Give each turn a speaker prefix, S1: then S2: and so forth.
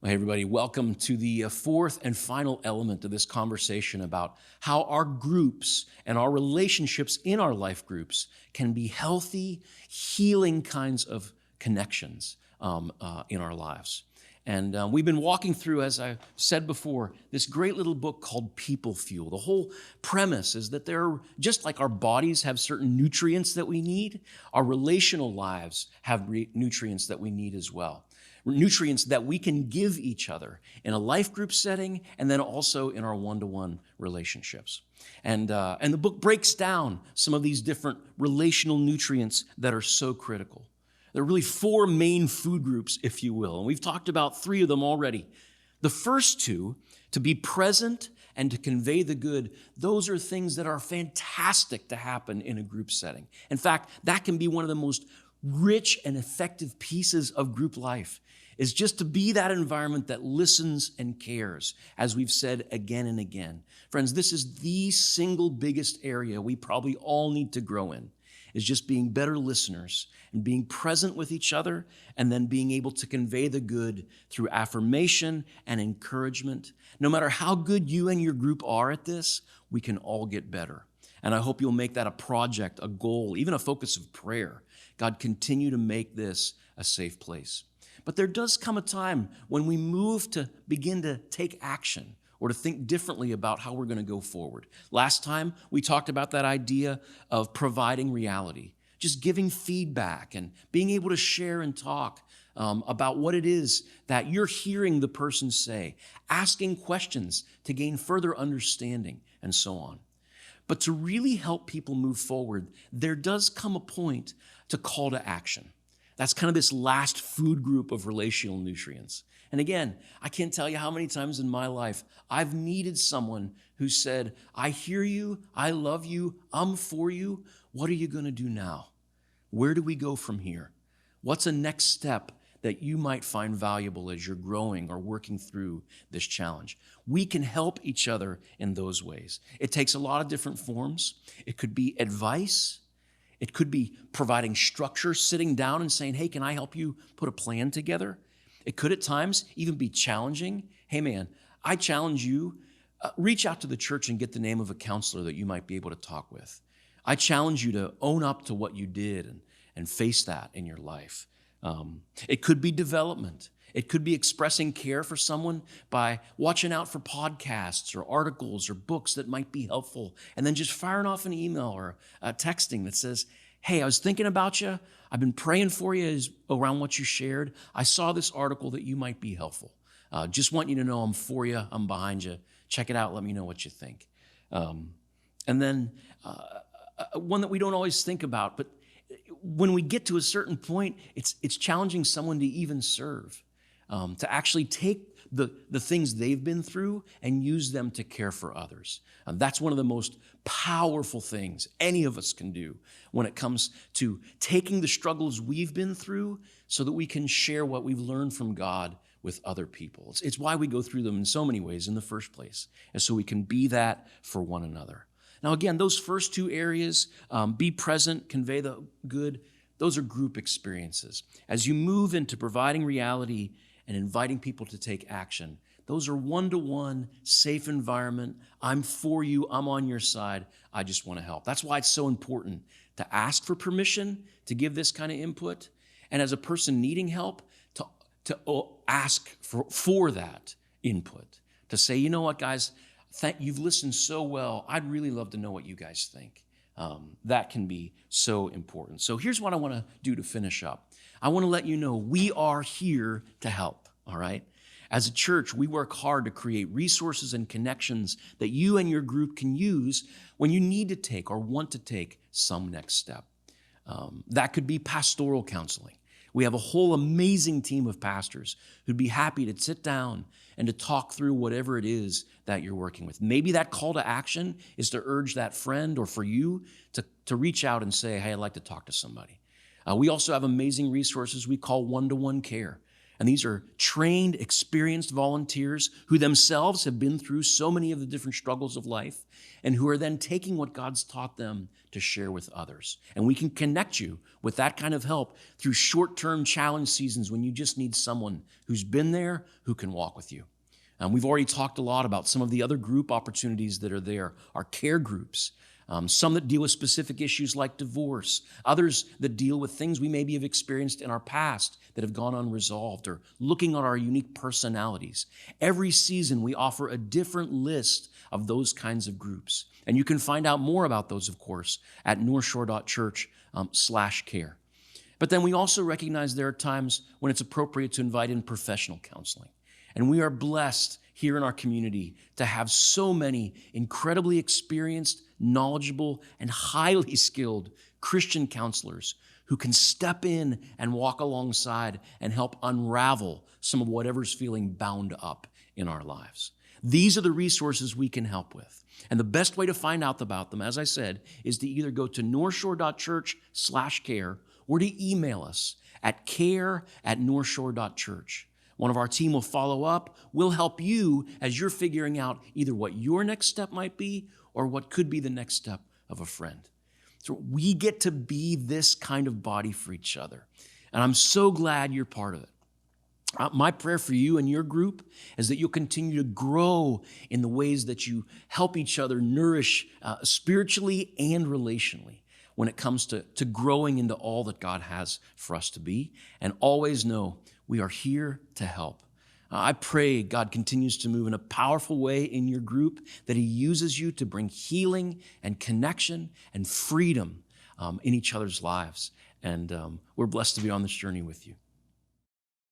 S1: Hey, everybody, welcome to the fourth and final element of this conversation about how our groups and our relationships in our life groups can be healthy, healing kinds of connections in our lives. And we've been walking through, as I said before, this great little book called People Fuel. The whole premise is that just like our bodies have certain nutrients that we need, our relational lives have nutrients that we need as well. Nutrients that we can give each other in a life group setting and then also in our one-to-one relationships. And the book breaks down some of these different relational nutrients that are so critical. There are really four main food groups, if you will, and we've talked about three of them already. The first two, to be present and to convey the good, those are things that are fantastic to happen in a group setting. In fact, that can be one of the most rich and effective pieces of group life, is just to be that environment that listens and cares, as we've said again and again. Friends, this is the single biggest area we probably all need to grow in, is just being better listeners and being present with each other and then being able to convey the good through affirmation and encouragement. No matter how good you and your group are at this, we can all get better. And I hope you'll make that a project, a goal, even a focus of prayer. God, continue to make this a safe place. But there does come a time when we move to begin to take action or to think differently about how we're going to go forward. Last time, we talked about that idea of providing reality, just giving feedback and being able to share and talk about what it is that you're hearing the person say, asking questions to gain further understanding, and so on. But to really help people move forward, there does come a point to call to action. That's kind of this last food group of relational nutrients. And again, I can't tell you how many times in my life I've needed someone who said, I hear you, I love you, I'm for you. What are you going to do now? Where do we go from here? What's a next step that you might find valuable as you're growing or working through this challenge? We can help each other in those ways. It takes a lot of different forms. It could be advice. It could be providing structure, sitting down and saying, hey, can I help you put a plan together? It could at times even be challenging. Hey, man, I challenge you, reach out to the church and get the name of a counselor that you might be able to talk with. I challenge you to own up to what you did and face that in your life. It could be development. It could be expressing care for someone by watching out for podcasts or articles or books that might be helpful, and then just firing off an email or texting that says, hey, I was thinking about you. I've been praying for you around what you shared. I saw this article that you might be helpful. Just want you to know I'm for you. I'm behind you. Check it out. Let me know what you think. And then one that we don't always think about, but when we get to a certain point, it's challenging someone to even serve. To actually take the things they've been through and use them to care for others. That's one of the most powerful things any of us can do when it comes to taking the struggles we've been through so that we can share what we've learned from God with other people. It's why we go through them in so many ways in the first place, and so we can be that for one another. Now, again, those first two areas, be present, convey the good, those are group experiences. As you move into providing reality and inviting people to take action, those are one-to-one, safe environment. I'm for you. I'm on your side. I just want to help. That's why it's so important to ask for permission to give this kind of input. And as a person needing help, to ask for that input. To say, you know what, guys, you've listened so well. I'd really love to know what you guys think. That can be so important. So here's what I want to do to finish up. I want to let you know we are here to help, all right? As a church, we work hard to create resources and connections that you and your group can use when you need to take or want to take some next step. That could be pastoral counseling. We have a whole amazing team of pastors who'd be happy to sit down and to talk through whatever it is that you're working with. Maybe that call to action is to urge that friend or for you to reach out and say, hey, I'd like to talk to somebody. We also have amazing resources we call one-to-one care. And these are trained, experienced volunteers who themselves have been through so many of the different struggles of life and who are then taking what God's taught them to share with others. And we can connect you with that kind of help through short-term challenge seasons when you just need someone who's been there, who can walk with you. We've already talked a lot about some of the other group opportunities that are there, our care groups. Some that deal with specific issues like divorce, others that deal with things we maybe have experienced in our past that have gone unresolved, or looking at our unique personalities. Every season we offer a different list of those kinds of groups. And you can find out more about those, of course, at northshore.church/care. But then we also recognize there are times when it's appropriate to invite in professional counseling. And we are blessed here in our community to have so many incredibly experienced, knowledgeable, and highly skilled Christian counselors who can step in and walk alongside and help unravel some of whatever's feeling bound up in our lives. These are the resources we can help with. And the best way to find out about them, as I said, is to either go to northshore.church/care or to email us at care@northshore.church. One of our team will follow up. We'll help you as you're figuring out either what your next step might be or what could be the next step of a friend. So we get to be this kind of body for each other. And I'm so glad you're part of it. My prayer for you and your group is that you'll continue to grow in the ways that you help each other nourish spiritually and relationally when it comes to growing into all that God has for us to be. And always know we are here to help. I pray God continues to move in a powerful way in your group, that He uses you to bring healing and connection and freedom in each other's lives. And we're blessed to be on this journey with you.